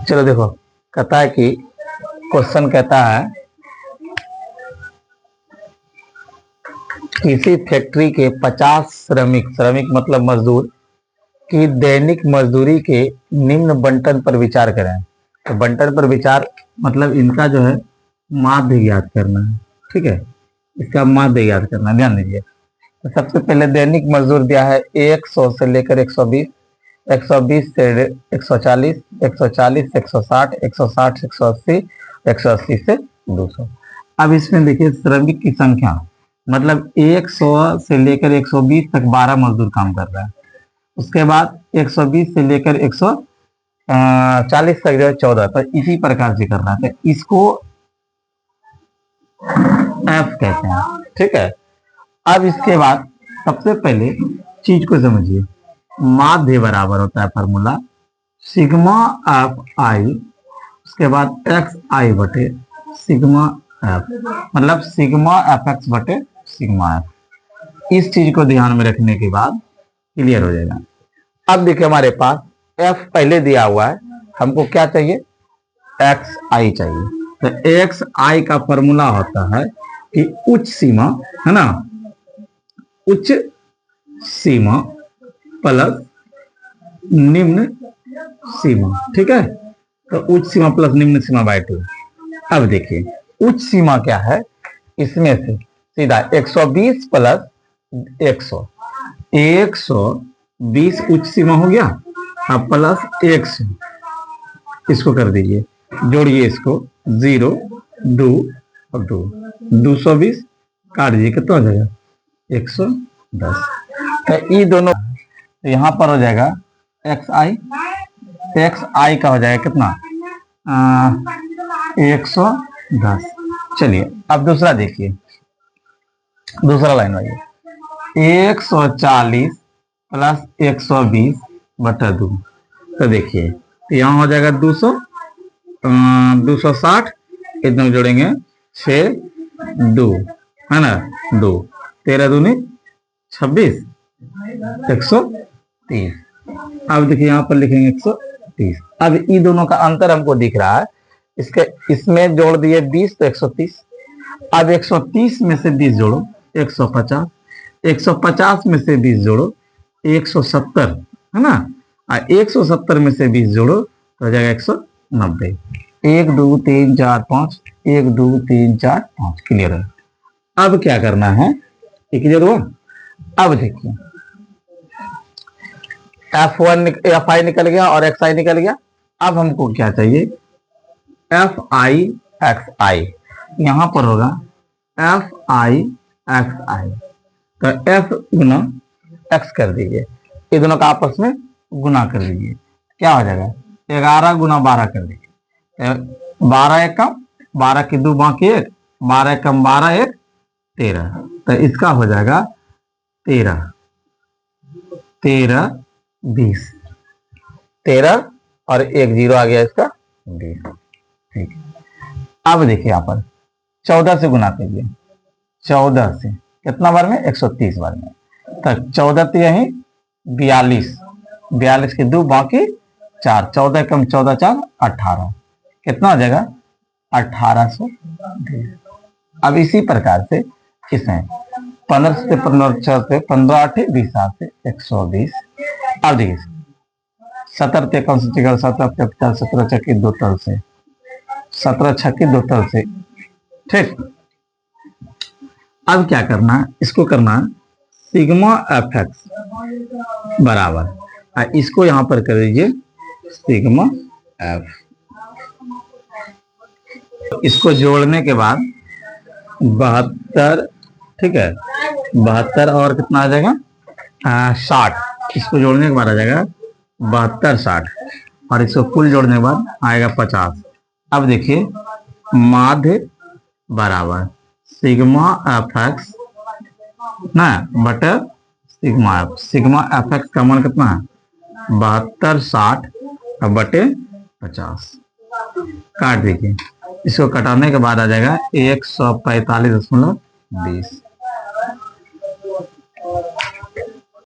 चलो देखो, कहता है कि क्वेश्चन कहता है किसी फैक्ट्री के 50 श्रमिक, श्रमिक मतलब मजदूर की दैनिक मजदूरी के निम्न बंटन पर विचार करें। तो बंटन पर विचार मतलब इनका जो है माध्य ज्ञात करना है। ठीक है, इसका माध्य ज्ञात करना है, ध्यान दीजिए। तो सबसे पहले दैनिक मजदूर दिया है 100 से लेकर 120, 120 से 140, 140 से 160, 160 से 180, 180 से 200। अब इसमें देखिए श्रमिक की संख्या मतलब 100 से लेकर 120 तक 12 मजदूर काम कर रहा है। उसके बाद 120 से लेकर 140 तक जो है 14। तो इसी प्रकार से करना है, तो इसको एफ कहते हैं। ठीक है, अब इसके बाद सबसे पहले चीज को समझिए, माध्य बराबर होता है फॉर्मूला सिग्मा एफ आई, उसके बाद एक्स आई बटे सिग्मा एफ, मतलब सिग्मा एफ एक्स बटे सिग्मा एफ। इस चीज को ध्यान में रखने के बाद क्लियर हो जाएगा। अब देखिए हमारे पास एफ पहले दिया हुआ है, हमको क्या चाहिए, एक्स आई चाहिए। तो एक्स आई का फॉर्मूला होता है कि उच्च सीमा है ना, उच्च सीमा प्लस निम्न सीमा। ठीक है, तो उच्च सीमा प्लस निम्न सीमा बाय 2। अब देखिए उच्च सीमा क्या है, इसमें से सीधा 120 प्लस 100, 120 उच्च सीमा हो गया। अब प्लस 100, इसको कर दीजिए, जोड़िए इसको 0 2 और 2, 220 काट दीजिए, कितना हो जाएगा 110। तो ये दोनों यहाँ पर हो जाएगा एक्स आई, एक्स आई का हो जाएगा कितना 110। चलिए अब दूसरा देखिए, दूसरा लाइन आइए 140 प्लस 120 बटा 2। तो देखिए यहाँ हो जाएगा 200, 260, इतना जोड़ेंगे 6 2 है ना, 2 13 दूनी 26, 130। अब देखिए यहाँ पर लिखेंगे 130। अब इन दोनों का अंतर हमको दिख रहा है, इसके इसमें जोड़ दिए 20 तो 130। अब 130 में से 20 जोड़ो 150, 150 में से 20 जोड़ो 170 है ना, और 170 में से 20 जोड़ो तो हो जाएगा 190। 1 2 3 4 5, 1 2 3 4 5। क्लियर है। अब क्या करना है, क्लियर हुआ। अब देखिए एफ आई निकल गया और एक्स आई निकल गया। अब हमको क्या चाहिए, एफ आई एक्स आई, यहां पर होगा एफ आई एक्स आई। तो एफ गुना एक्स कर दीजिए, ये दोनों का आपस में गुना कर लीजिए, क्या हो जाएगा 11 गुना 12 कर दीजिए। 12 एक कम 12 की 2 बाकी 1, 12 कम 12 1 13। तो इसका हो जाएगा 13 13 20, 13 और 1 0 आ गया इसका 20। ठीक, अब देखिए यहाँ पर 14 से गुना कीजिए, 14 से कितना बार में 130 बार में। तो 14 तो यही 42, 42 की 2 बाकी 4, 14 कम 14 4 18, कितना हो जाएगा 1820। अब इसी प्रकार से इसमें 15 से 15 6 से 15 8 20 8 से 120। अब देखिए 17 53 से 17 50 17 छक्की 2 तल से 17 छक्की 2 तल से। ठीक, अब क्या करना है, इसको करना है सिग्मा एफ एक्स बराबर, इसको यहां पर कर दीजिए सिग्मा एफ। इसको जोड़ने के बाद 72, ठीक है 72 और कितना आ जाएगा 60। इसको जोड़ने के बाद आ जाएगा 72 60, और इसको कुल जोड़ने के बाद आएगा 50। अब देखिए माध्य बराबर सिग्मा एफ एक्स ना बटे sigma F. Sigma F x का मान कितना है 72 60 बटे 50। काट दीजिए, इसको कटाने के बाद आ जाएगा 145.20।